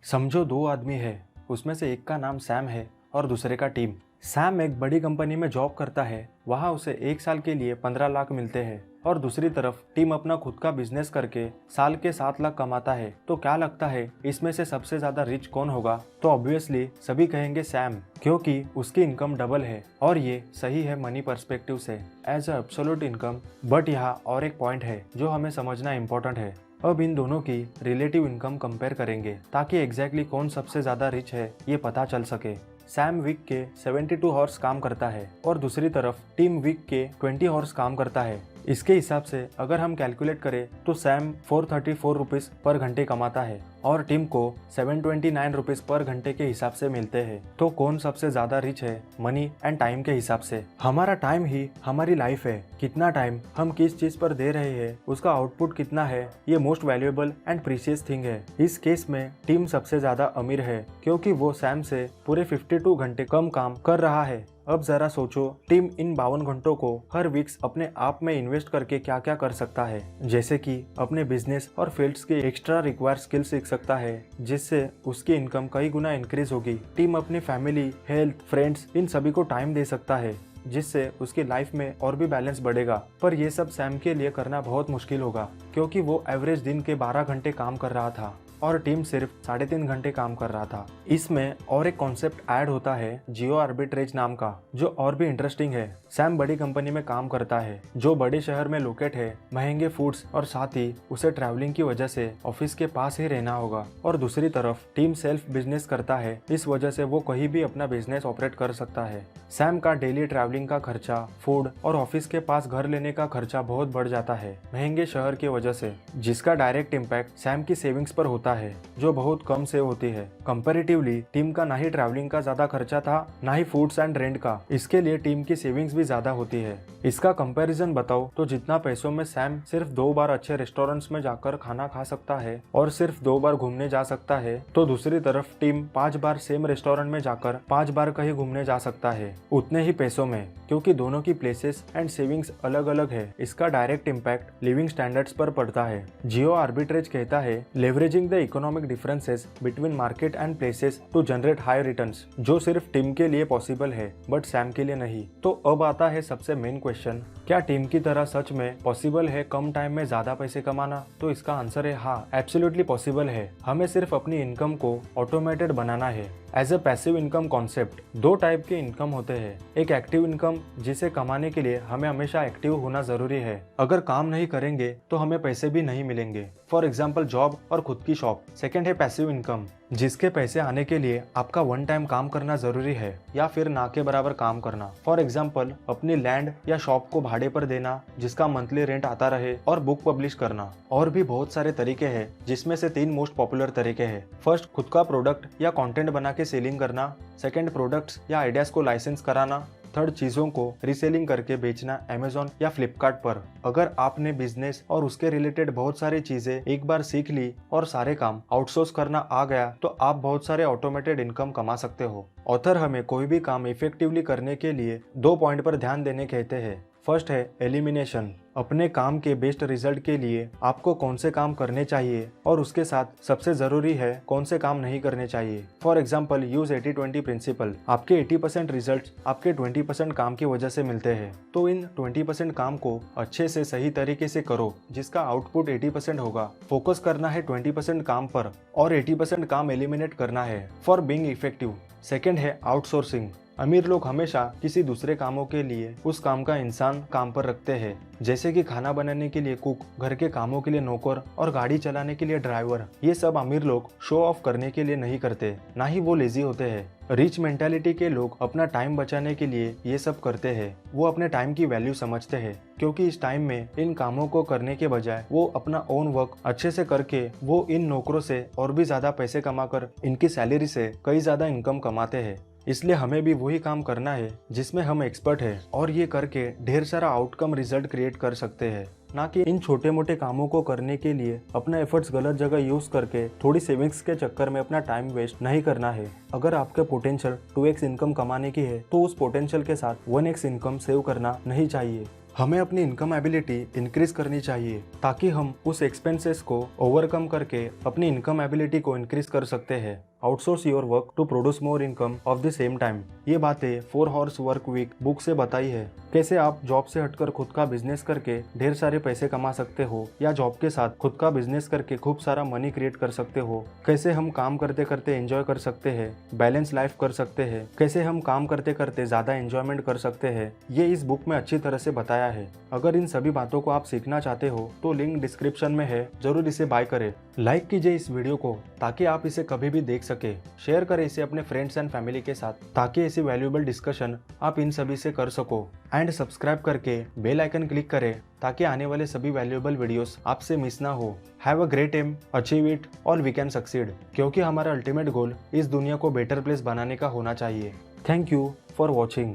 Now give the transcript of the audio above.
समझो दो आदमी है, उसमें से एक का नाम सैम है और दूसरे का टीम। सैम एक बड़ी कंपनी में जॉब करता है, वहाँ उसे 1 साल के लिए 15 लाख मिलते हैं और दूसरी तरफ टीम अपना खुद का बिजनेस करके साल के 7 लाख कमाता है। तो क्या लगता है इसमें से सबसे ज्यादा रिच कौन होगा? तो ऑब्वियसली सभी कहेंगे सैम, क्योंकि उसकी इनकम डबल है और ये सही है मनी पर्सपेक्टिव से as a absolute income. But यहाँ और एक पॉइंट है जो हमें समझना इम्पोर्टेंट है। अब इन दोनों की रिलेटिव इनकम कंपेयर करेंगे ताकि एग्जैक्टली कौन सबसे ज्यादा रिच है ये पता चल सके। सैम वीक के 72 हॉर्स काम करता है और दूसरी तरफ टीम वीक के 20 हॉर्स काम करता है। इसके हिसाब से अगर हम कैलकुलेट करें तो सैम 434 रुपीज पर घंटे कमाता है और टीम को 729 रुपीज पर घंटे के हिसाब से मिलते हैं। तो कौन सबसे ज्यादा रिच है मनी एंड टाइम के हिसाब से? हमारा टाइम ही हमारी लाइफ है। कितना टाइम हम किस चीज पर दे रहे हैं, उसका आउटपुट कितना है, ये most valuable and precious thing है। इस केस में टीम सबसे ज्यादा अमीर है क्योंकि वो सैम से पूरे 52 घंटे कम काम कर रहा है। अब जरा सोचो, टीम इन 52 घंटों को हर वीक्स अपने आप में इन्वेस्ट करके क्या क्या कर सकता है, जैसे कि अपने बिजनेस और फील्ड्स की एक्स्ट्रा रिक्वायर्ड स्किल सीख सकता है जिससे उसकी इनकम कई गुना इंक्रीज होगी। टीम अपनी फैमिली, हेल्थ, फ्रेंड्स इन सभी को टाइम दे सकता है जिससे उसकी लाइफ में और भी बैलेंस बढ़ेगा। पर ये सब सैम के लिए करना बहुत मुश्किल होगा क्योंकि वो एवरेज दिन के 12 घंटे काम कर रहा था और टीम सिर्फ 3.5 घंटे काम कर रहा था। इसमें और एक कॉन्सेप्ट ऐड होता है जियो आर्बिट्रेज नाम का, जो और भी इंटरेस्टिंग है। सैम बड़ी कंपनी में काम करता है जो बड़े शहर में लोकेट है, महंगे फूड्स और साथ ही उसे ट्रैवलिंग की वजह से ऑफिस के पास ही रहना होगा। और दूसरी तरफ टीम सेल्फ बिजनेस करता है, इस वजह से वो कहीं भी अपना बिजनेस ऑपरेट कर सकता है। सैम का डेली ट्रैवलिंग का खर्चा, फूड और ऑफिस के पास घर लेने का खर्चा बहुत बढ़ जाता है महंगे शहर की वजह से, जिसका डायरेक्ट इम्पैक्ट सैम की सेविंग्स पर होता है जो बहुत कम सेव होती है। कंपैरेटिवली टीम का ना ही ट्रैवलिंग का ज्यादा खर्चा था ना ही फूड्स एंड रेंट का, इसके लिए टीम की सेविंग्स भी ज्यादा होती है। इसका कंपैरिजन बताओ तो जितना पैसों में सैम सिर्फ 2 बार अच्छे रेस्टोरेंट्स में जाकर खाना खा सकता है और सिर्फ 2 बार घूमने जा सकता है, तो दूसरी तरफ टीम 5 बार सेम रेस्टोरेंट में जाकर 5 बार कहीं घूमने जा सकता है उतने ही पैसों में। क्योंकि दोनों की प्लेसेस एंड सेविंग्स अलग अलग है, इसका डायरेक्ट इम्पैक्ट लिविंग स्टैंडर्ड्स पर पड़ता है। जियो आर्बिट्रेज कहता है leveraging the economic differences between market and places to generate high returns, जो सिर्फ टीम के लिए पॉसिबल है बट सैम के लिए नहीं। तो अब आता है सबसे मेन क्वेश्चन, क्या टीम की तरह सच में पॉसिबल है कम टाइम में ज्यादा पैसे कमाना? तो इसका आंसर है हाँ, एब्सोल्युटली पॉसिबल है। हमें सिर्फ अपनी इनकम को ऑटोमेटेड बनाना है। As a passive income concept, 2 type के इनकम होते हैं। एक एक्टिव इनकम, जिसे कमाने के लिए हमें हमेशा एक्टिव होना जरूरी है। अगर काम नहीं करेंगे तो हमें पैसे भी नहीं मिलेंगे, फॉर एग्जाम्पल जॉब और खुद की शॉप। सेकेंड है पैसिव इनकम, जिसके पैसे आने के लिए आपका वन टाइम काम करना जरूरी है या फिर ना के बराबर काम करना। फॉर एग्जाम्पल अपनी लैंड या शॉप को भाड़े पर देना जिसका मंथली रेंट आता रहे और बुक पब्लिश करना। और भी बहुत सारे तरीके हैं जिसमें से 3 मोस्ट पॉपुलर तरीके हैं। फर्स्ट, खुद का प्रोडक्ट या कंटेंट बना के सेलिंग करना। सेकंड, प्रोडक्ट्स या आइडियाज को लाइसेंस कराना। थर्ड, चीजों को रीसेलिंग करके बेचना अमेज़न या फ्लिपकार्ट पर। अगर आपने बिजनेस और उसके रिलेटेड बहुत सारी चीजें एक बार सीख ली और सारे काम आउटसोर्स करना आ गया तो आप बहुत सारे ऑटोमेटेड इनकम कमा सकते हो। ऑथर हमें कोई भी काम इफेक्टिवली करने के लिए 2 पॉइंट पर ध्यान देने कहते हैं। फर्स्ट है एलिमिनेशन, अपने काम के बेस्ट रिजल्ट के लिए आपको कौन से काम करने चाहिए और उसके साथ सबसे जरूरी है कौन से काम नहीं करने चाहिए। फॉर एग्जाम्पल यूज 80-20 प्रिंसिपल, आपके 80% रिजल्ट आपके 20% काम की वजह से मिलते हैं, तो इन 20% काम को अच्छे से सही तरीके से करो जिसका आउटपुट 80% होगा। फोकस करना है 20% काम पर और 80% काम एलिमिनेट करना है फॉर बीइंग इफेक्टिव। सेकेंड है आउटसोर्सिंग, अमीर लोग हमेशा किसी दूसरे कामों के लिए उस काम का इंसान काम पर रखते हैं, जैसे कि खाना बनाने के लिए कुक, घर के कामों के लिए नौकर और गाड़ी चलाने के लिए ड्राइवर। ये सब अमीर लोग शो ऑफ करने के लिए नहीं करते, ना ही वो लेजी होते हैं। रिच मेंटालिटी के लोग अपना टाइम बचाने के लिए ये सब करते हैं। वो अपने टाइम की वैल्यू समझते हैं क्योंकि इस टाइम में इन कामों को करने के बजाय वो अपना ओन वर्क अच्छे से करके वो इन नौकरों से और भी ज्यादा पैसे कमाकर इनकी सैलरी से कई ज्यादा इनकम कमाते हैं। इसलिए हमें भी वही काम करना है जिसमें हम एक्सपर्ट हैं और ये करके ढेर सारा आउटकम रिजल्ट क्रिएट कर सकते हैं, ना कि इन छोटे मोटे कामों को करने के लिए अपना एफर्ट्स गलत जगह यूज करके थोड़ी सेविंग्स के चक्कर में अपना टाइम वेस्ट नहीं करना है। अगर आपके पोटेंशियल 2x इनकम कमाने की है तो उस पोटेंशियल के साथ 1x इनकम सेव करना नहीं चाहिए। हमें अपनी इनकम एबिलिटी इंक्रीज करनी चाहिए ताकि हम उस एक्सपेंसेस को ओवरकम करके अपनी इनकम एबिलिटी को इंक्रीज कर सकते हैं। Outsource your work to produce more income of the same time. ये बातें 4 Hours वर्क वीक बुक से बताई है। कैसे आप जॉब से हटकर खुद का बिजनेस करके ढेर सारे पैसे कमा सकते हो या जॉब के साथ खुद का बिजनेस करके खूब सारा मनी क्रिएट कर सकते हो। कैसे हम काम करते करते एंजॉय कर सकते हैं, बैलेंस लाइफ कर सकते हैं। कैसे हम काम करते करते ज्यादा एंजॉयमेंट कर सकते हैं, ये इस बुक में अच्छी तरह से बताया है। अगर इन सभी बातों को आप सीखना चाहते हो तो लिंक डिस्क्रिप्शन में है, जरूर इसे बाय करें। लाइक कीजिए इस वीडियो को ताकि आप इसे कभी भी देख सके। शेयर करें इसे अपने फ्रेंड्स एंड फैमिली के साथ ताकि ऐसी वैल्यूएबल डिस्कशन आप इन सभी से कर सको। एंड सब्सक्राइब करके बेल आइकन क्लिक करें ताकि आने वाले सभी वैल्यूएबल वीडियोस आपसे मिस ना हो। Have a great aim, achieve it और वी कैन सक्सीड, क्योंकि हमारा अल्टीमेट गोल इस दुनिया को बेटर प्लेस बनाने का होना चाहिए। Thank you for watching.